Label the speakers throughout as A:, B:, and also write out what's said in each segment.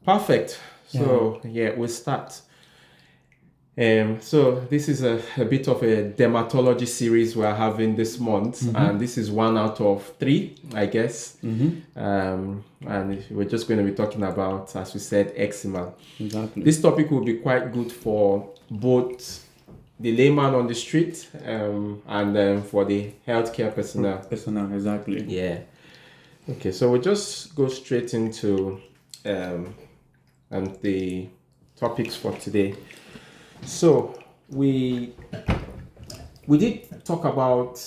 A: Perfect. So yeah, we'll start. So this is a bit of a dermatology series we're having this month, and this is 1 out of 3, I guess. And we're just going to be talking about, as we said, eczema.
B: Exactly.
A: This topic will be quite good for both the layman on the street and for the healthcare personnel.
B: Exactly.
A: Yeah. Okay, so we'll just go straight into the topics for today. So we did talk about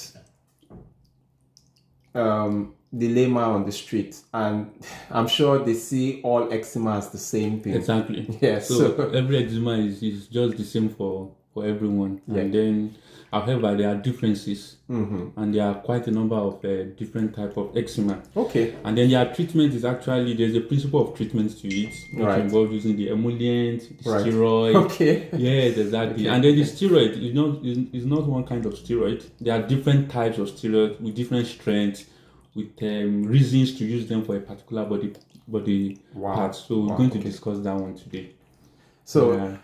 A: the layman on the street, and I'm sure they see all eczema as the same thing.
B: Exactly.
A: Yeah.
B: So every eczema is just the same for everyone.
A: Yeah.
B: And then, however, there are differences, and there are quite a number of different type of eczema.
A: Okay.
B: And then their treatment is actually, there's a principle of treatment to it, which
A: Right.
B: involves using the emollient, the
A: Right.
B: steroid.
A: Okay.
B: Yes, exactly.
A: Okay.
B: And then the steroid is not one kind of steroid. There are different types of steroid with different strengths, with reasons to use them for a particular body
A: Wow.
B: part. So we're going to discuss that one today.
A: So
B: Yeah.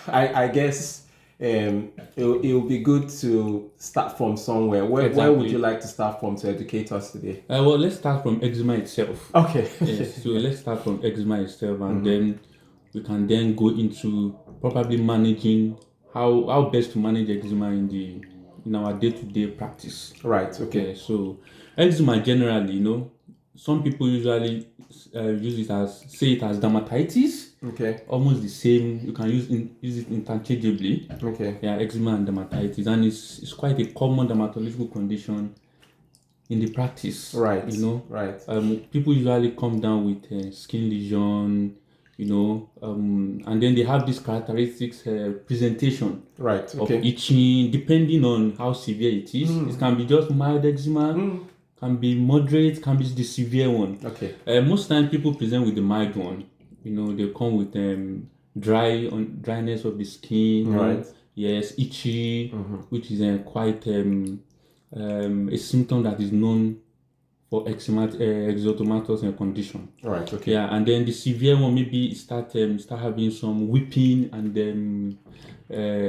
A: I guess it will be good to start from somewhere. Where
B: Exactly.
A: would you like to start from to educate us today?
B: Well, let's start from eczema itself.
A: Okay.
B: Yes, so let's start from eczema itself, and then we can then go into probably managing how best to manage eczema in our day-to-day practice.
A: Right. Okay.
B: Okay, so eczema generally, some people usually use it as dermatitis.
A: Okay.
B: Almost the same. You can use it interchangeably.
A: Okay.
B: Yeah, eczema and dermatitis, and it's quite a common dermatological condition in the practice.
A: Right.
B: Right. People usually come down with skin lesion, and then they have this characteristics presentation.
A: Right. Okay.
B: Of itching, depending on how severe it is. It can be just mild eczema, can be moderate, can be the severe one.
A: Okay.
B: Most times people present with the mild one. They come with dryness of the skin.
A: Right.
B: Yes, itchy, which is quite a symptom that is known for eczematic condition.
A: Right. Okay.
B: Yeah, and then the severe one maybe start having some weeping, and then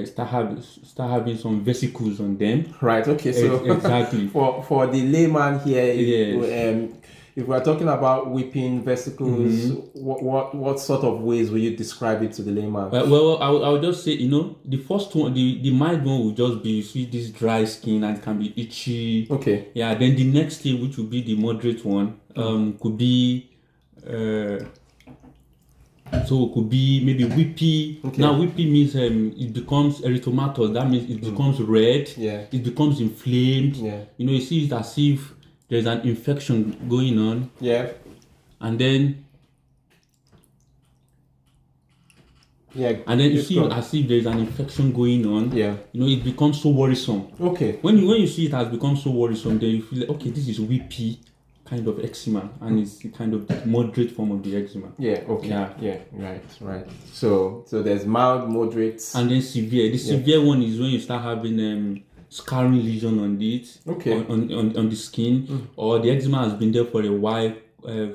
B: start having some vesicles on them.
A: Right. Okay. So
B: exactly.
A: for the layman here,
B: Yes.
A: If we're talking about weeping vesicles, what sort of ways will you describe it to the layman?
B: Well, I'll just say, the first one, the mild one will just be, you see this dry skin and it can be itchy.
A: Okay.
B: Yeah, then the next thing, which will be the moderate one, could be maybe weepy.
A: Okay.
B: Now weepy means it becomes erythematous. That means it becomes red.
A: Yeah.
B: It becomes inflamed.
A: Yeah.
B: You see it as if there's an infection going on.
A: Yeah.
B: And then you see it as if there's an infection going on.
A: Yeah.
B: It becomes so worrisome.
A: Okay.
B: When you see it has become so worrisome, then you feel like, okay, this is weepy kind of eczema, and it's kind of the moderate form of the eczema.
A: Yeah. Okay. Yeah. Right. So there's mild, moderate,
B: and then severe. The severe one is when you start having scarring lesion on it.
A: Okay.
B: On the skin, or the eczema has been there for a while,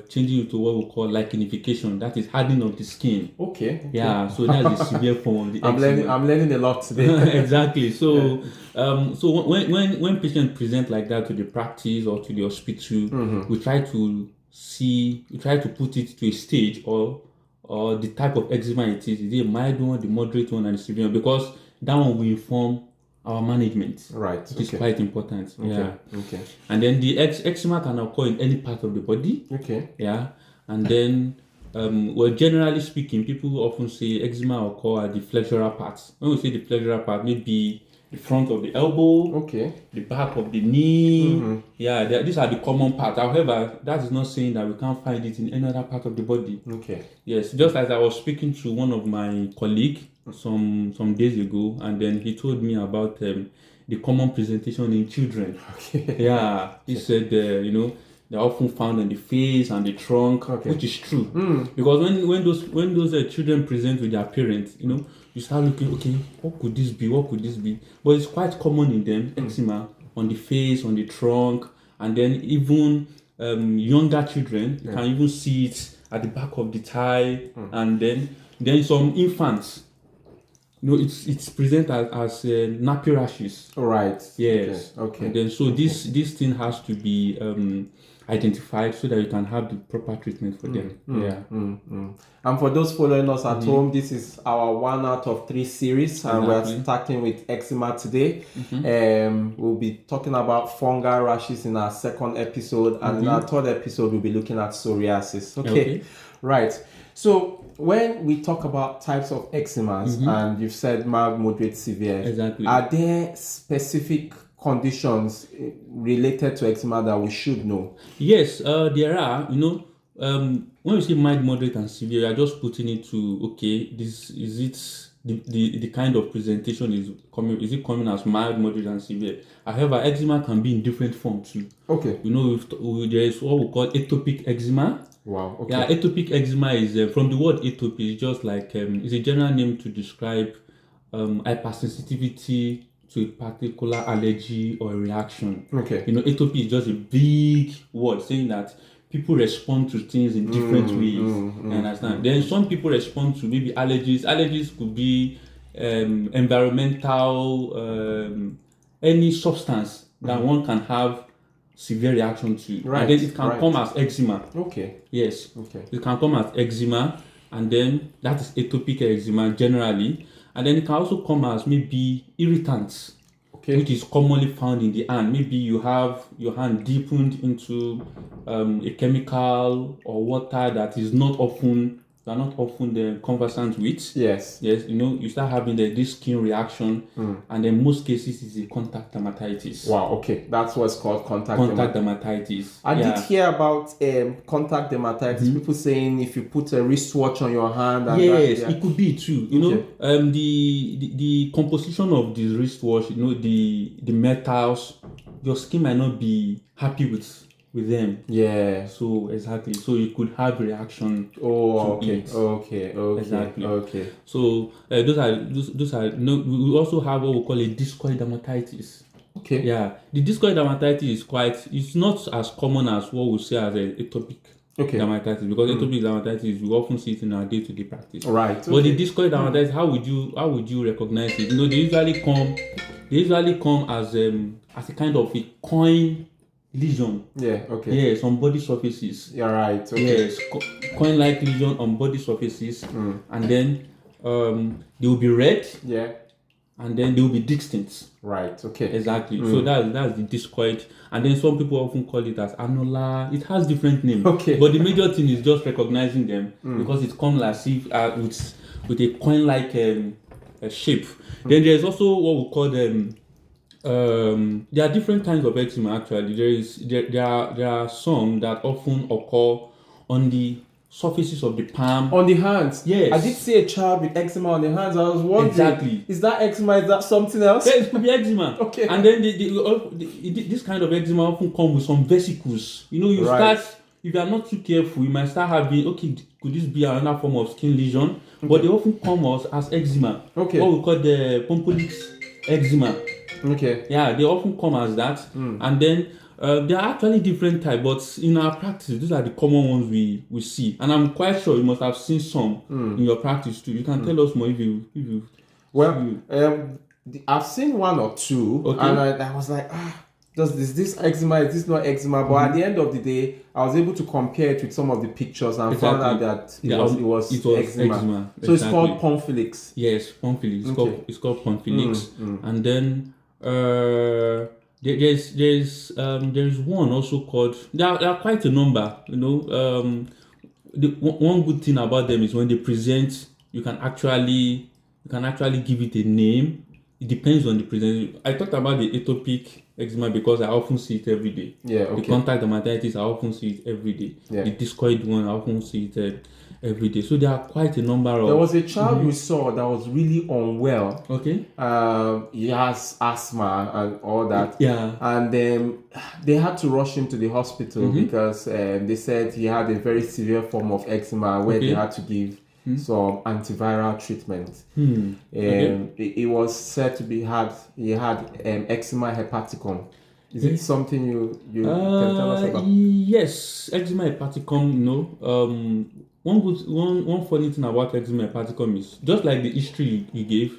B: changing into what we call lichenification. That is hardening of the skin.
A: Okay.
B: Yeah, so that's the severe form of the eczema.
A: I'm learning a lot today.
B: Exactly. So so when patients present like that to the practice or to the hospital, we try to put it to a stage or the type of eczema it is. Is it a mild one, the moderate one, and the severe one? Because that one will inform our management.
A: Right.
B: It is quite important.
A: Okay.
B: Yeah.
A: Okay.
B: And then the eczema can occur in any part of the body.
A: Okay.
B: Yeah. And then generally speaking, people often say eczema occur at the flexural parts. When we say the flexural part, maybe the front of the elbow,
A: okay,
B: the back of the knee. Yeah, these are the common parts. However, that is not saying that we can't find it in any other part of the body.
A: Okay.
B: Yes, just as I was speaking to one of my colleagues some days ago, and then he told me about the common presentation in children.
A: Okay.
B: Yeah, he said they're often found on the face and the trunk, which is true. Because when those children present with their parents, you start looking, okay, what could this be? But it's quite common in them, eczema on the face, on the trunk, and then even younger children, you can even see it at the back of the thigh, and then some infants. It's presented as nappy rashes.
A: Right.
B: Yes.
A: Okay.
B: And then so this thing has to be identified so that you can have the proper treatment for them.
A: And for those following us at home, this is our 1 out of 3 series, and we're starting with eczema today. We'll be talking about fungal rashes in our second episode, and in our third episode, we'll be looking at psoriasis. Okay. Right. So when we talk about types of eczemas, and you've said mild, moderate, severe, are there specific conditions related to eczema that we should know?
B: Yes, there are. When we say mild, moderate, and severe, you are just putting it to this is it. The kind of presentation is it coming as mild, moderate, and severe. However, eczema can be in different forms too.
A: Okay.
B: There is what we call atopic eczema.
A: Wow. Okay.
B: Yeah, atopic eczema is from the word atopy. It's just like it's a general name to describe hypersensitivity to a particular allergy or a reaction.
A: Okay.
B: Atopy is just a big word saying that people respond to things in different ways. You understand? Then some people respond to maybe allergies. Allergies could be environmental, any substance that one can have severe reaction to.
A: Right.
B: And then it can come as eczema.
A: Okay.
B: Yes.
A: Okay.
B: It can come as eczema, and then that is atopic eczema generally. And then it can also come as maybe irritants. Okay. Which is commonly found in the hand. Maybe you have your hand deepened into a chemical or water that is not often conversant with.
A: Yes.
B: You start having this skin reaction, and in most cases it's a contact dermatitis.
A: Wow. Okay, that's what's called contact
B: dermatitis.
A: I did hear about contact dermatitis. People saying if you put a wristwatch on your hand. And
B: it could be too. The composition of the wristwatch. The metals. Your skin might not be happy with them. Yeah. So exactly. So you could have reaction.
A: Okay.
B: Exactly.
A: Okay.
B: So those are. We also have what we call a discoid dermatitis.
A: Okay.
B: Yeah. The discoid dermatitis it's not as common as what we say as a atopic dermatitis, because atopic dermatitis we often see it in our day-to-day practice.
A: Right.
B: But the discoid dermatitis, how would you recognize it? They usually come as a kind of a coin lesion.
A: Yeah, okay.
B: Yes, on body surfaces.
A: You're right. Okay.
B: Yes, coin-like lesion on body surfaces, and then they will be red.
A: Yeah.
B: And then they will be distinct.
A: Right. Okay.
B: Exactly. So that's the discoid, and then some people often call it as annular. It has different names.
A: Okay.
B: But the major thing is just recognizing them because it comes as if with a coin-like shape. Then there's also what we call them. There are different kinds of eczema actually. There are some that often occur on the surfaces of the palm.
A: On the hands?
B: Yes.
A: I did see a child with eczema on the hands. I was wondering.
B: Exactly.
A: Is that eczema? Is that something else?
B: Yeah, it could be eczema.
A: Okay.
B: And then this kind of eczema often comes with some vesicles. Start, if you are not too careful, you might start having, could this be another form of skin lesion? But they often come as eczema. Okay. What we call the Pompolix eczema.
A: Okay.
B: Yeah, they often come as that. And then there are actually different types, but in our practice, these are the common ones we see. And I'm quite sure you must have seen some in your practice too. You can tell us more if you.
A: Well, I've seen one or two, and I was like, is this eczema? Is this not eczema? But at the end of the day, I was able to compare it with some of the pictures and found out that it was eczema. So it's called Pompolix.
B: Yes, Pompolix. It's called Pompolix. And then there's one also called. There are quite a number. One good thing about them is when they present, you can actually give it a name. It depends on the presentation. I talked about the atopic eczema because I often see it every day.
A: Yeah, okay.
B: The contact dermatitis, I often see it every day. Yeah. The discoid one, I often see it every day. So there are quite a number of.
A: There was a child we saw that was really unwell.
B: Okay.
A: He has asthma and all that.
B: Yeah.
A: And they had to rush him to the hospital because they said he had a very severe form of eczema where they had to give some antiviral treatment. It was said to be he had eczema hepaticum. Is it something you can tell us about?
B: Yes, eczema hepaticum. One funny thing about eczema hepaticum is just like the history you gave.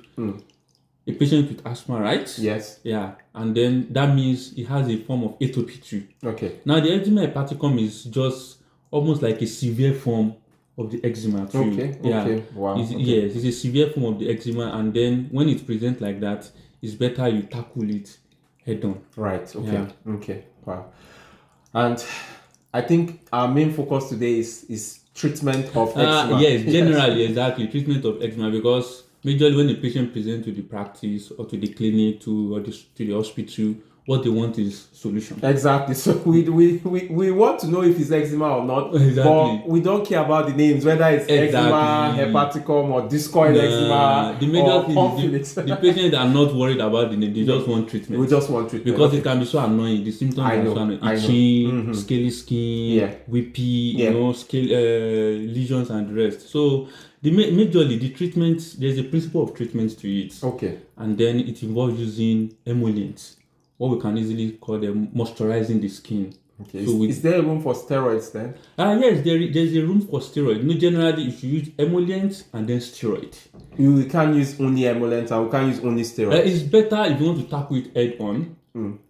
B: A patient with asthma, right?
A: Yes.
B: Yeah, and then that means he has a form of atopy too.
A: Okay.
B: Now the eczema hepaticum is just almost like a severe form of the eczema too.
A: Okay.
B: Yeah.
A: Okay. Wow.
B: Yes, it's a severe form of the eczema, and then when it presents like that, it's better you tackle it head on.
A: Right. Okay.
B: Yeah.
A: Okay. Wow. And I think our main focus today is treatment of eczema.
B: Yes, generally, exactly, treatment of eczema, because majorly when the patient presents to the practice or to the clinic to the hospital, what they want is solution.
A: Exactly. So we want to know if it's eczema or not.
B: Exactly.
A: But we don't care about the names, whether it's eczema, hepaticum, or discoid eczema,
B: the major
A: or
B: thing
A: conflict.
B: is the patients are not worried about the name. They just want treatment.
A: We just want treatment.
B: Because it can be so annoying. The symptoms are so annoying. Itching, scaly skin, whippy, lesions and the rest. So majorly the treatment, there's a principle of treatment to it.
A: Okay.
B: And then it involves using emollients, what we can easily call them moisturizing the skin.
A: Okay. So is there room for steroids then?
B: Yes, there's a room for steroid. Generally, if you use emollients and then steroid.
A: We can't use only emollients and we can't use only steroids.
B: It's better if you want to tackle it head on,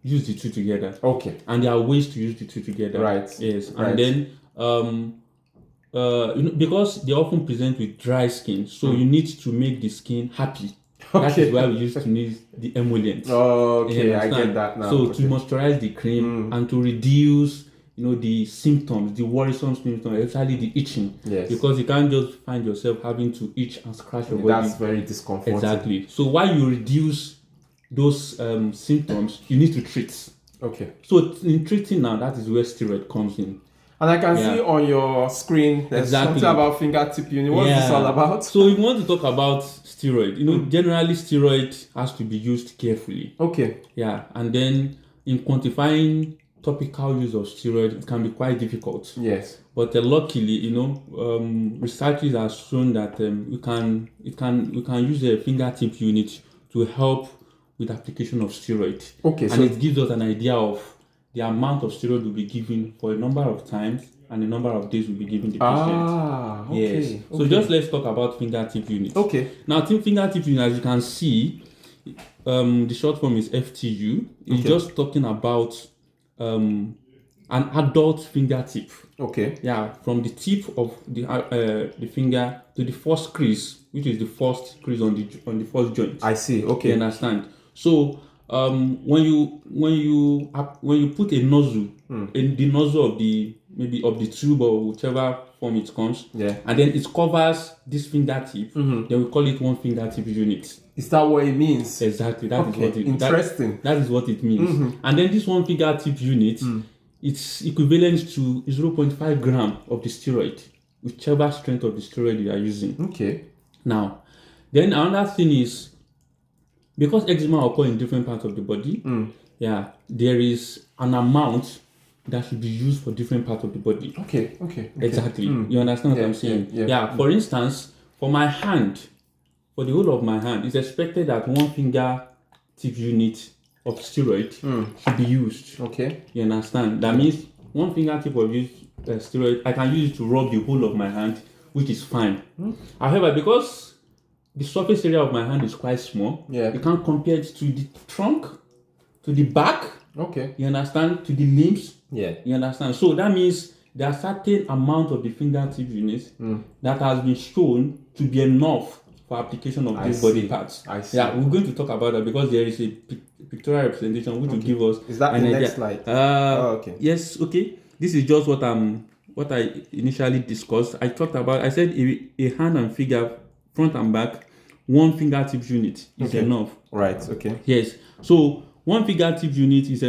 B: use the two together.
A: Okay.
B: And there are ways to use the two together.
A: Right.
B: Yes.
A: Right.
B: And then because they often present with dry skin, so you need to make the skin happy.
A: Okay.
B: That is why we used to use the emollient.
A: Okay, I get that now.
B: So to moisturize the cream and to reduce, the symptoms, the worrisome symptoms, especially the itching.
A: Yes.
B: Because you can't just find yourself having to itch and scratch your body.
A: That's very discomforting.
B: Exactly. So while you reduce those symptoms, you need to treat.
A: Okay.
B: So in treating now, that is where steroid comes in.
A: And I can see on your screen there's something about fingertip unit. What's this all about?
B: So if you want to talk about steroid, generally steroid has to be used carefully.
A: Okay.
B: Yeah, and then in quantifying topical use of steroid, it can be quite difficult.
A: Yes.
B: But luckily, researchers have shown that we can use a fingertip unit to help with application of steroid.
A: Okay.
B: And it gives us an idea of the amount of steroid will be given for a number of times and the number of days will be given the patient.
A: Okay.
B: Yes. So just let's talk about fingertip unit.
A: Okay.
B: Now, fingertip unit, as you can see, the short form is FTU. It's just talking about an adult fingertip.
A: Okay.
B: Yeah, from the tip of the finger to the first crease, which is the first crease on the first joint.
A: I see. Okay.
B: You understand? So when you put a nozzle in the nozzle of the tube or whichever form it comes, and then it covers this fingertip, then we call it one fingertip unit.
A: Is that what it means?
B: Exactly. That is what it
A: interesting.
B: That is what it means. And then this one fingertip unit, it's equivalent to 0.5 gram of the steroid, whichever strength of the steroid you are using.
A: Okay.
B: Now, then another thing is, because eczema occurs in different parts of the body, there is an amount that should be used for different parts of the body.
A: Okay.
B: Exactly. You understand what I'm saying? Yeah. For instance, for my hand, for the whole of my hand, it's expected that one finger tip unit of steroid should be used.
A: Okay.
B: You understand? That means one fingertip of steroid, I can use it to rub the whole of my hand, which is fine. However, because the surface area of my hand is quite small, you can't compare it to the trunk, to the back.
A: Okay.
B: You understand? To the limbs.
A: Yeah.
B: You understand? So that means there are certain amount of the fingertip units that has been shown to be enough for application of these body parts.
A: I see.
B: Yeah, we're going to talk about that because there is a pictorial representation which will give us.
A: Is that the next slide?
B: Okay. Yes. Okay. This is just what I initially discussed. I said a hand and figure, front and back, one fingertip unit is enough.
A: Right. Okay.
B: Yes. So one fingertip unit is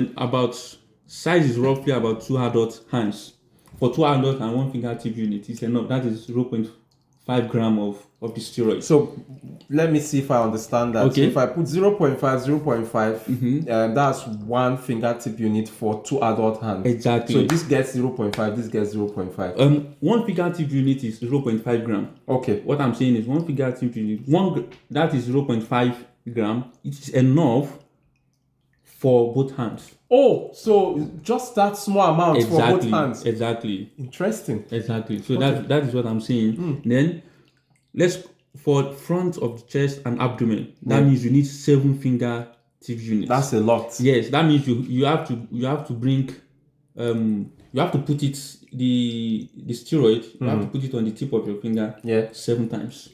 B: size is roughly about 2 adult hands. For 2 adult and one fingertip unit is enough. That is 0.5 gram of the steroid.
A: So let me see if I understand that.
B: Okay.
A: So if I put 0.5, that's one fingertip unit for 2 adult hands.
B: Exactly.
A: So this gets 0.5, this gets 0.5.
B: One fingertip unit is 0.5 gram.
A: Okay.
B: What I'm saying is one fingertip unit, that is 0.5 gram. It is enough for both hands.
A: Oh, so just that small amount for both hands.
B: Exactly.
A: Interesting.
B: Exactly. So that is what I'm saying. Then let's for front of the chest and abdomen. That means you need 7 finger tip units.
A: That's a lot.
B: Yes, that means you have to bring you have to put it the steroid. You have to put it on the tip of your finger. 7 times.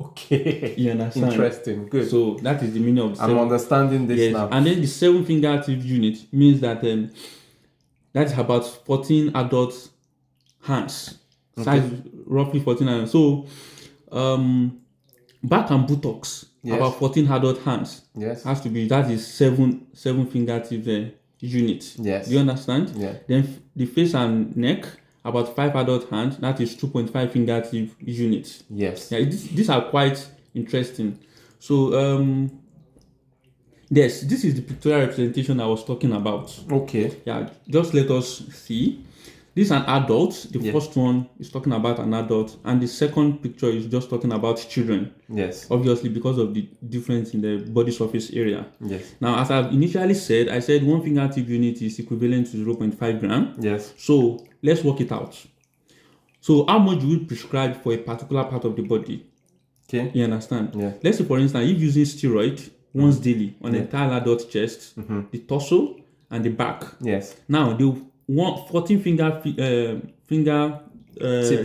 A: Okay.
B: You understand?
A: Interesting. Good.
B: So that is the meaning of.
A: I'm understanding this now.
B: And then the 7 finger tip unit means that that's about 14 adult hands. Size roughly 14 hands. So back and buttocks about 14 adult hands. Has to be, that is 7 fingertip unit.
A: Yes.
B: Do you understand?
A: Yeah.
B: Then the face and neck about 5 adult hands. That is 2.5 fingertip units.
A: Yes.
B: Yeah, these are quite interesting. So yes, this is the pictorial representation I was talking about.
A: Okay.
B: Yeah, just let us see. This is an adult. The first one is talking about an adult, and the second picture is just talking about children.
A: Yes.
B: Obviously, because of the difference in the body surface area.
A: Yes.
B: Now, as I've initially said, I said 1 fingertip unit is equivalent to 0.5 gram.
A: Yes.
B: So let's work it out. So how much do we prescribe for a particular part of the body?
A: Okay.
B: You understand?
A: Yeah.
B: Let's say, for instance, if using steroid once daily on the entire adult chest, the torso, and the back.
A: Yes.
B: Now, the 14 finger tip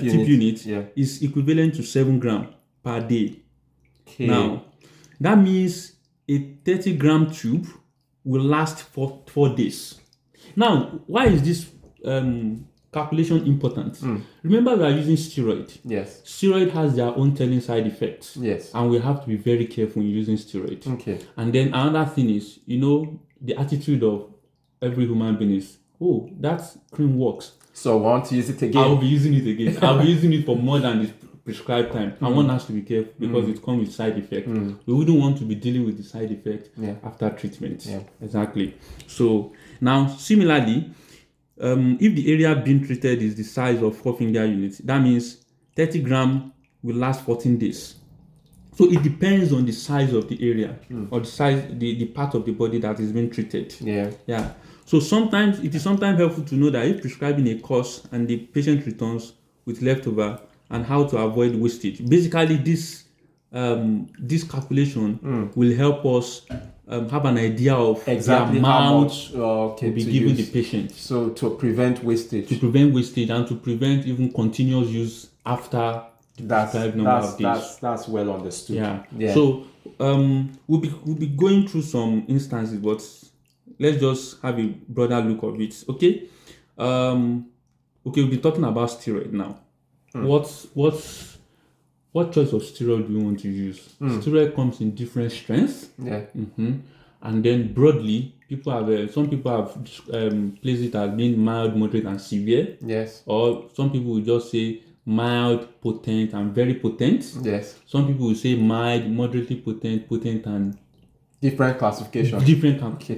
B: unit is equivalent to 7 gram per day.
A: Okay.
B: Now, that means a 30 gram tube will last for 4 days. Now, why is this calculation important? Remember, we are using steroid.
A: Yes.
B: Steroid has their own telling side effects.
A: Yes.
B: And we have to be very careful in using steroid.
A: Okay.
B: And then another thing is, the attitude of every human being is, oh, that cream works.
A: So I want to use it again.
B: I'll be using it again. I'll be using it for more than the prescribed time. And one has to be careful because it comes with side effect. We wouldn't want to be dealing with the side effect after treatment.
A: Yeah.
B: Exactly. So now, similarly, if the area being treated is the size of 4 finger units, that means 30 gram will last 14 days. So it depends on the size of the area or the size, the part of the body that is being treated. Yeah. So sometimes it is helpful to know that if prescribing a course and the patient returns with leftover, and how to avoid wastage. Basically, this calculation will help us have an idea of
A: exactly
B: the amount
A: how much
B: to be given the patient.
A: So to prevent wastage.
B: And to prevent even continuous use after the prescribed number of days.
A: That's well understood.
B: Yeah. So we'll be going through some instances, but let's just have a broader look of it. Okay. We'll be talking about steroid now. What choice of steroid do you want to use? Steroid comes in different strengths. And then broadly, some people have placed it as being mild, moderate, and severe.
A: Yes.
B: Or some people will just say mild, potent, and very potent.
A: Yes.
B: Some people will say mild, moderately potent, and
A: different classification.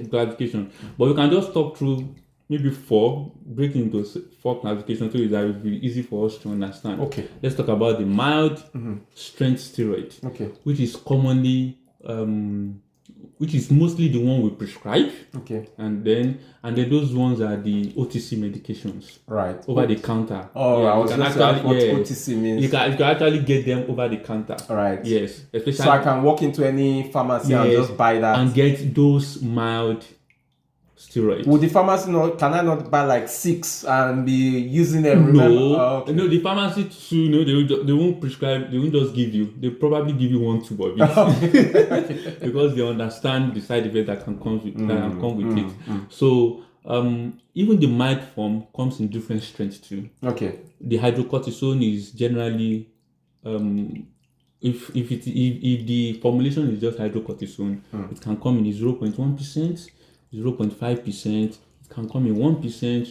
B: Classification. But we can just talk through maybe 4, breaking into 4 classifications so that it will be easy for us to understand.
A: Okay.
B: Let's talk about the mild strength steroid.
A: Okay.
B: Which is commonly which is mostly the one we prescribe.
A: Okay.
B: And then those ones are the OTC medications.
A: Right.
B: Over the counter.
A: Oh, I was just asking what OTC means.
B: You can actually get them over the counter.
A: Right.
B: Yes. Especially,
A: so I can walk into any pharmacy and just buy that.
B: And get those mild steroids.
A: Would the pharmacy can I not buy like 6 and be using them?
B: No, the pharmacy too, they won't prescribe, they won't just give you, they probably give you 1 tube of it. Because they understand the side effect that can come with it. So even the mild form comes in different strengths too.
A: Okay.
B: The hydrocortisone is generally if the formulation is just hydrocortisone, it can come in 0.1%. 0.5%, it can come in 1%,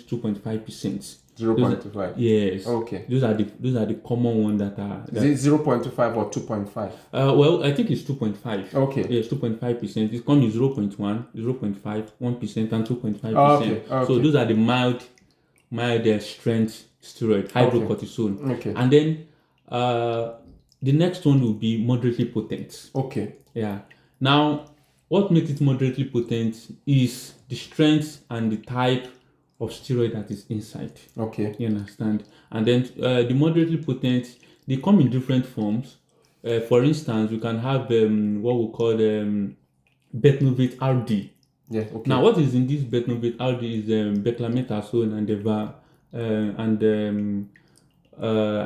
B: 2.5%.
A: 0.25.
B: Yes.
A: Okay.
B: Those are the common ones that are.
A: Is it 0.25 or 2.5?
B: Well, I think it's 2.5.
A: Okay.
B: Yes, 2.5%. It comes in 0.1, 0.5, 1%, and 2.5%.
A: Okay.
B: So those are the mild strength steroid, hydrocortisone.
A: Okay.
B: And then the next one will be moderately potent.
A: Okay.
B: Yeah. Now, what makes it moderately potent is the strength and the type of steroid that is inside.
A: Okay.
B: You understand? And then the moderately potent, they come in different forms. For instance, you can have what we call Betnovate RD.
A: Yeah. Okay.
B: Now, what is in this Betnovate RD is beclometasone and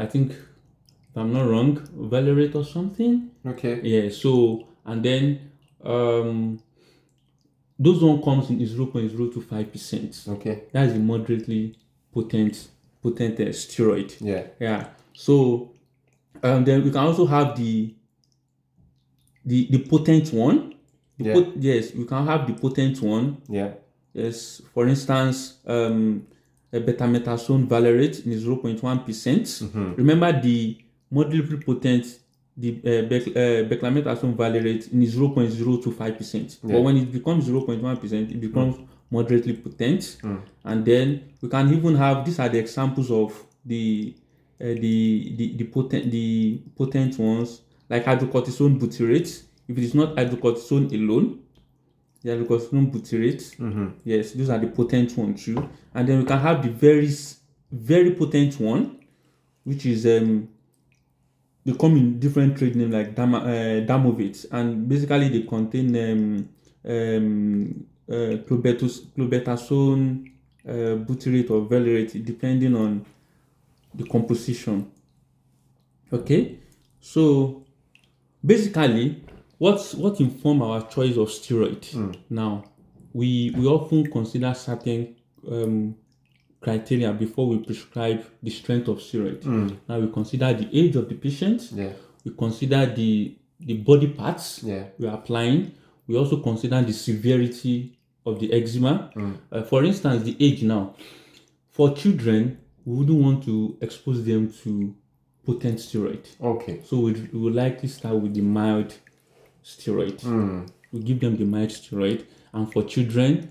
B: I think, if I'm not wrong, Valerate or something.
A: Okay.
B: Yeah. So and then those one comes in 0.025%.
A: Okay.
B: That's a moderately potent steroid.
A: Yeah.
B: Yeah. So then we can also have the potent one. Yes, we can have the potent one.
A: Yeah.
B: Yes. For instance, a betamethasone valerate in 0.1%. Remember the moderately potent, the beclometasone valerate in 0.025%. But when it becomes 0.1%, it becomes moderately potent. And then we can even have, these are the examples of the potent ones, like hydrocortisone butyrate. If it is not hydrocortisone alone, the hydrocortisone butyrate. Yes, those are the potent ones too. And then we can have the very, very potent one, which is they come in different trade names like Damovate, and basically they contain clobetasone butyrate or valerate, depending on the composition. Okay, so basically, what inform our choice of steroid? Now, we often consider certain criteria before we prescribe the strength of steroid. Now, we consider the age of the patient.
A: Yeah.
B: We consider the body parts
A: Yeah.
B: we are applying. We also consider the severity of the eczema. For instance, the age now. For children, we wouldn't want to expose them to potent steroid.
A: Okay.
B: So we will likely start with the mild steroid. We give them the mild steroid. And for children,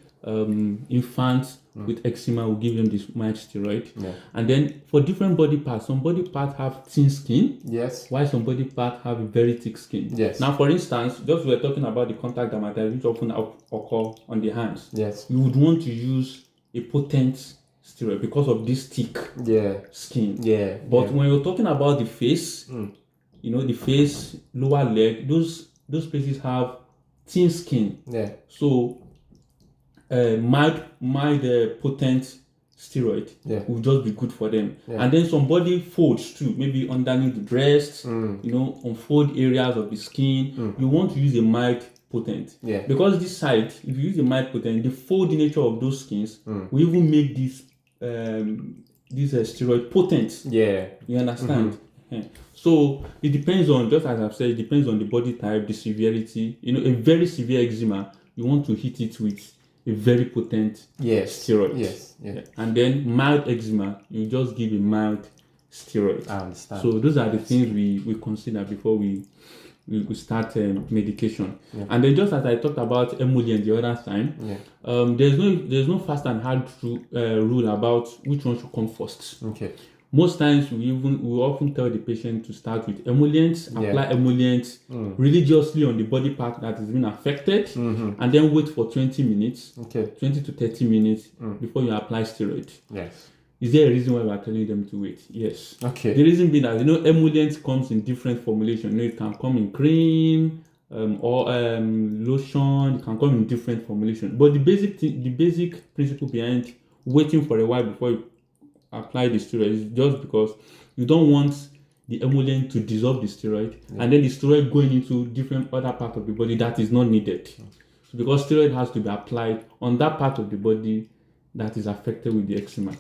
B: infants with eczema, we give them this mild steroid.
A: Yeah.
B: And then for different body parts, some body parts have thin skin.
A: Yes.
B: While some body parts have a very thick skin.
A: Yes.
B: Now, for instance, just we were talking about the contact dermatitis, which often occur on the hands.
A: Yes.
B: You would want to use a potent steroid because of this thick skin.
A: Yeah.
B: But when you're talking about the face, the face, lower leg, those places have thin skin.
A: Yeah.
B: So mild potent steroid will just be good for them. Yeah. And then some body folds too, maybe underneath the breast, unfold areas of the skin. You want to use a mild potent. Yeah. Because this side, if you use a mild potent, the foldy nature of those skins will even make this steroid potent. Yeah. You understand? Yeah. So it depends on, just as I've said, it depends on the body type, the severity. A very severe eczema, you want to hit it with a very potent steroid. Yes. Yeah. And then mild eczema, you just give a mild steroid. I understand. So those are the things we consider before we start medication. Yeah. And then just as I talked about emollient the other time, there's no fast and hard rule about which one should come first. Okay. Most times we often tell the patient to start with emollients, apply emollients religiously on the body part that has been affected, and then wait for 20 minutes, 20 to 30 minutes before you apply steroid. Yes. Is there a reason why we are telling them to wait? Yes. Okay. The reason being that emollient comes in different formulations. It can come in cream or lotion. It can come in different formulations. But the basic principle behind waiting for a while before you apply the steroid is just because you don't want the emollient to dissolve the steroid and then the steroid going into different other part of the body that is not needed. So because steroid has to be applied on that part of the body that is affected with the eczema.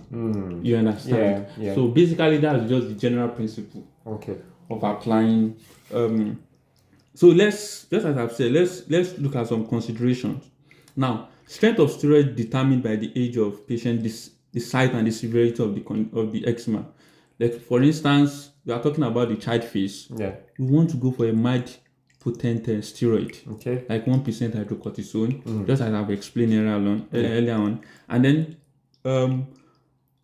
B: You understand? Yeah. So basically that's just the general principle of applying. So let's, just as I've said, let's look at some considerations. Now, strength of steroid determined by the age of patient, the size and the severity of the eczema. Like for instance, we are talking about the child phase. Yeah. We want to go for a mild potent steroid. Okay. Like 1% hydrocortisone, just as I've explained earlier on. And then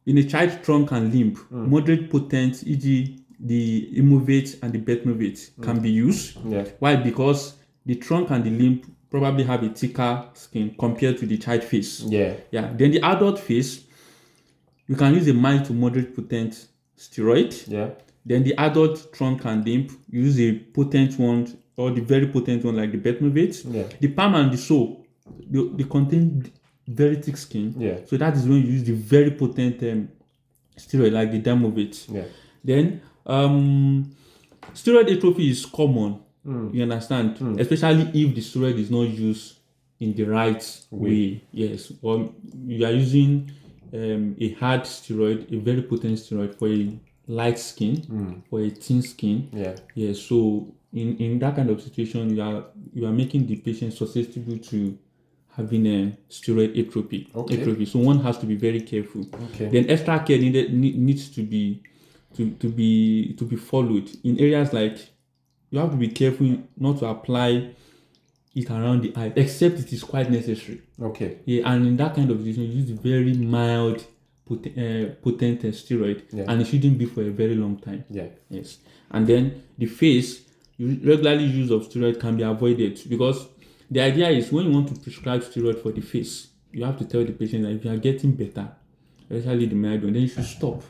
B: in the child trunk and limb, moderate potent, e.g. the Imovate and the Betnovate can be used. Yeah. Why? Because the trunk and the limb probably have a thicker skin compared to the child face.
A: Yeah.
B: Then the adult face, you can use a mild to moderate potent steroid.
A: Yeah.
B: Then the adult trunk and lymph, you use a potent one or the very potent one like the Betmovate.
A: Yeah.
B: The palm and the sole, they contain very thick skin.
A: Yeah.
B: So that is when you use the very potent steroid like the Dermovate.
A: Yeah.
B: Then steroid atrophy is common. You understand? Especially if the steroid is not used in the right way. Yes. Or you are using a hard steroid, a very potent steroid for a light skin, for a thin skin. Yeah. So in that kind of situation, you are making the patient susceptible to having a steroid atrophy. So one has to be very careful. Then extra care needs to be followed in areas like you have to be careful not to apply it around the eye, except it is quite necessary. Yeah, and in that kind of situation, you use very mild potent steroid, and it shouldn't be for a very long time. Yes. And then the face, regularly use of steroid can be avoided because the idea is when you want to prescribe steroid for the face, you have to tell the patient that if you are getting better, especially the mild one, then you should stop.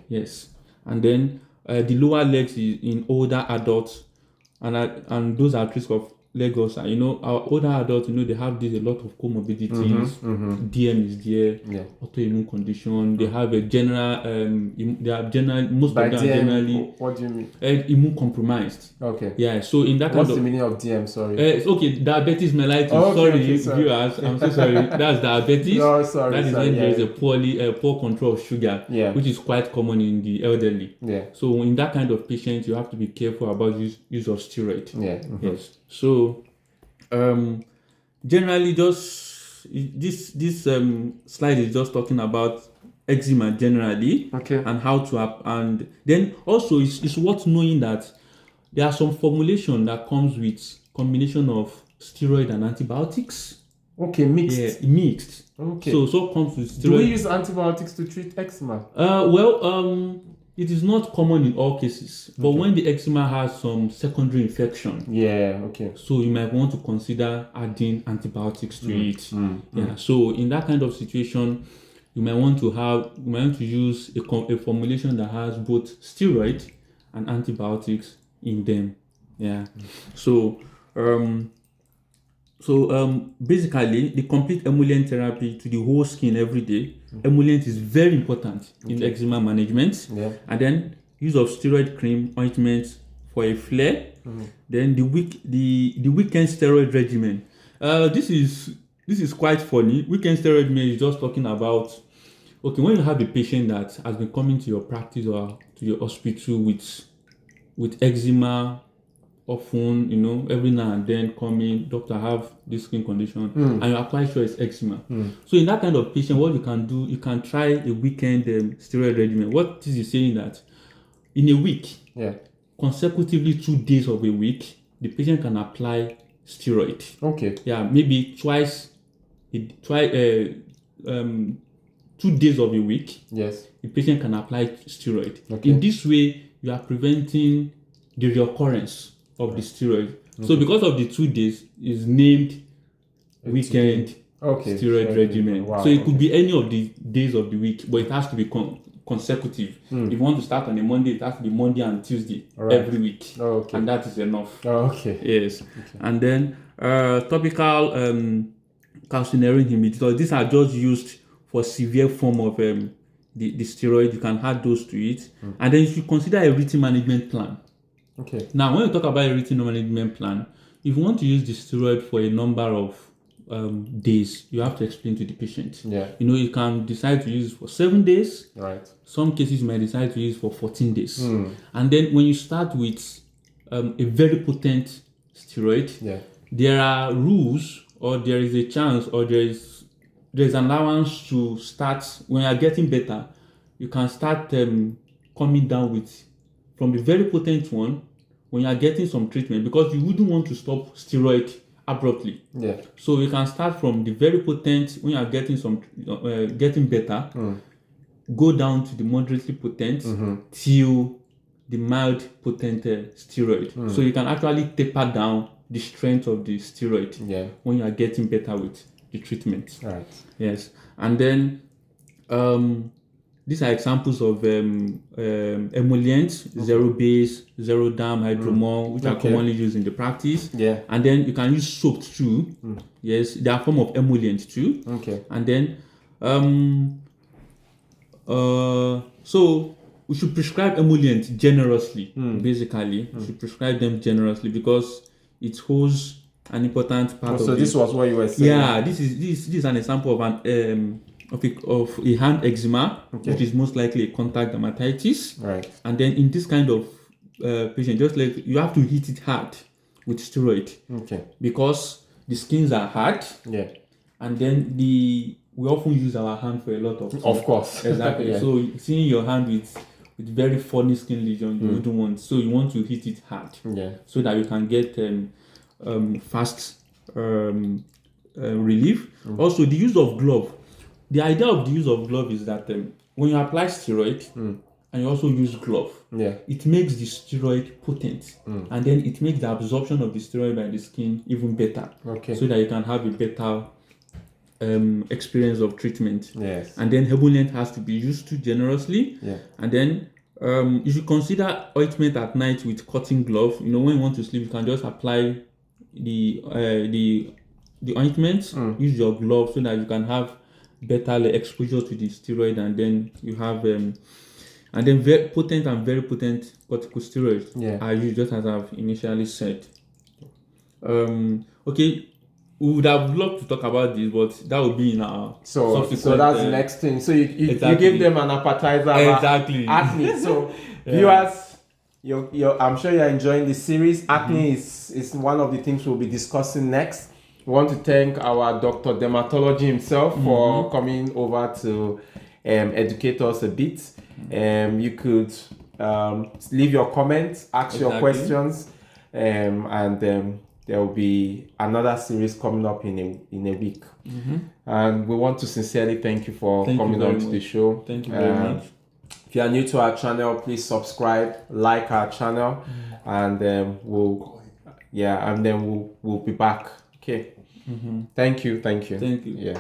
B: Yes. And then the lower legs is in older adults, and those are at risk of leg ulcer. Our older adults, they have a lot of comorbidities. DM is there, autoimmune condition. They have a general, most of them are generally.
A: What do you mean?
B: Immune compromised. Yeah. So in that
A: What's the meaning of DM? Sorry.
B: It's okay. Diabetes mellitus. Sorry, viewers. I'm so sorry. That's diabetes.
A: No, sorry.
B: That is when there is a poor control of sugar, which is quite common in the elderly. So in that kind of patient, you have to be careful about use of steroid. Yes. So, generally, just this slide is just talking about eczema generally, and how to and then also it's worth knowing that there are some formulation that comes with combination of steroid and antibiotics.
A: Mixed.
B: Yeah, mixed. So comes with steroid.
A: Do we use antibiotics to treat eczema?
B: It is not common in all cases, but when the eczema has some secondary infection, so you might want to consider adding antibiotics to it. So in that kind of situation, you might want to use a formulation that has both steroid and antibiotics in them. So basically, the complete emollient therapy to the whole skin every day. Emollient is very important in eczema management. And then use of steroid cream ointment for a flare. Then the weekend steroid regimen. This is quite funny. Weekend steroid regimen is just talking about when you have a patient that has been coming to your practice or to your hospital with eczema. Often, every now and then coming, doctor, have this skin condition, and you are quite sure it's eczema. So in that kind of patient, what you can do, you can try a weekend steroid regimen. What this is saying that in a week, consecutively 2 days of a week, the patient can apply steroid. Maybe twice, 2 days of a week. The patient can apply steroid. In this way, you are preventing the reoccurrence of the steroid. So because of the 2 days, is named weekend steroid regimen. So it could be any of the days of the week, but it has to be consecutive. If you want to start on a Monday, it has to be Monday and Tuesday every week. And that is enough. Yes. And then topical calcineurin inhibitors. These are just used for severe form of the steroid. You can add those to it. And then you should consider a routine management plan. Now, when you talk about a routine management plan, if you want to use the steroid for a number of days, you have to explain to the patient. You can decide to use it for 7 days. Some cases you might decide to use it for 14 days. And then when you start with a very potent steroid, there are rules, or there is a chance, or there's an allowance to start when you are getting better. You can start coming down with from the very potent one when you are getting some treatment, because you wouldn't want to stop steroid abruptly. So you can start from the very potent when you are getting getting better, go down to the moderately potent till the mild potent steroid. So you can actually taper down the strength of the steroid when you are getting better with the treatment.
A: Right.
B: Yes. And then these are examples of emollients, zero base, zero dam, hydromol, which are commonly used in the practice.
A: Yeah.
B: And then you can use soap too. Yes, they are a form of emollient too.
A: Okay.
B: And then so we should prescribe emollients generously. Basically, we should prescribe them generously because it holds an important part
A: So this was what you were saying.
B: Yeah, this is an example of an of a hand eczema, which is most likely a contact dermatitis.
A: Right.
B: And then in this kind of patient, just like you have to hit it hard with steroid.
A: Okay.
B: Because the skins are hard.
A: Yeah.
B: And then we often use our hand for a lot of things.
A: Of course.
B: Exactly.
A: Yeah.
B: So seeing your hand with very funny skin lesion, you wouldn't want. So you want to hit it hard.
A: Yeah.
B: So that you can get fast relief. Also, the use of glove. The idea of the use of glove is that when you apply steroid and you also use glove, it makes the steroid potent, and then it makes the absorption of the steroid by the skin even better.
A: Okay.
B: So that you can have a better experience of treatment.
A: Yes.
B: And then emollient has to be used too generously.
A: Yeah.
B: And then you should consider ointment at night with cotton glove. You know, when you want to sleep, you can just apply the ointment. Use your glove so that you can have better exposure to the steroid, and then you have and then very potent corticosteroids are used, just as I've initially said. Okay, we would have loved to talk about this, but that would be in our
A: so that's the next thing. So you give them an appetizer.
B: Exactly.
A: Acne. So viewers, I'm sure you're enjoying this series. Acne is one of the things we'll be discussing next. We want to thank our Dr. Dermatology himself for coming over to educate us a bit. You could leave your comments, ask your questions, and there will be another series coming up in a week. And we want to sincerely thank you for coming on to the show.
B: Thank you very much.
A: If you are new to our channel, please subscribe, like our channel, and we'll be back. Okay. Thank you.
B: Thank you.
A: Yeah.